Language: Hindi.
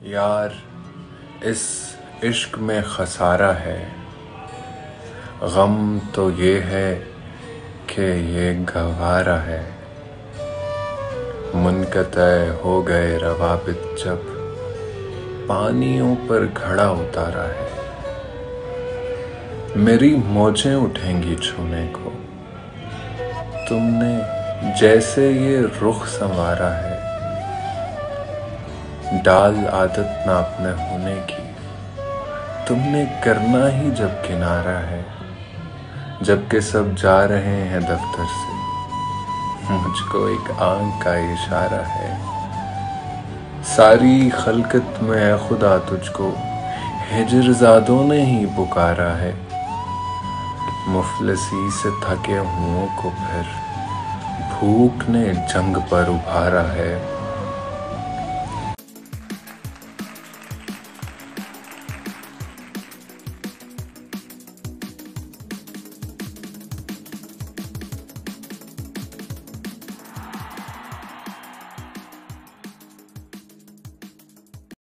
यार इस इश्क में खसारा है, गम तो ये है कि ये गवारा है। मुनक़ते हो गए रवाबित जब पानियों पर घड़ा उतारा है। मेरी मौजें उठेंगी छूने को, तुमने जैसे ये रुख संवारा है। डाल आदत ना अपने होने की, तुमने करना ही जब किनारा है। जबकि सब जा रहे हैं दफ्तर से, मुझको एक आंख का इशारा है। सारी खलकत में है खुदा तुझको हिजरज़ादों ने ही पुकारा है। मुफलिसी से थके हुओं को फिर भूख ने जंग पर उभारा है।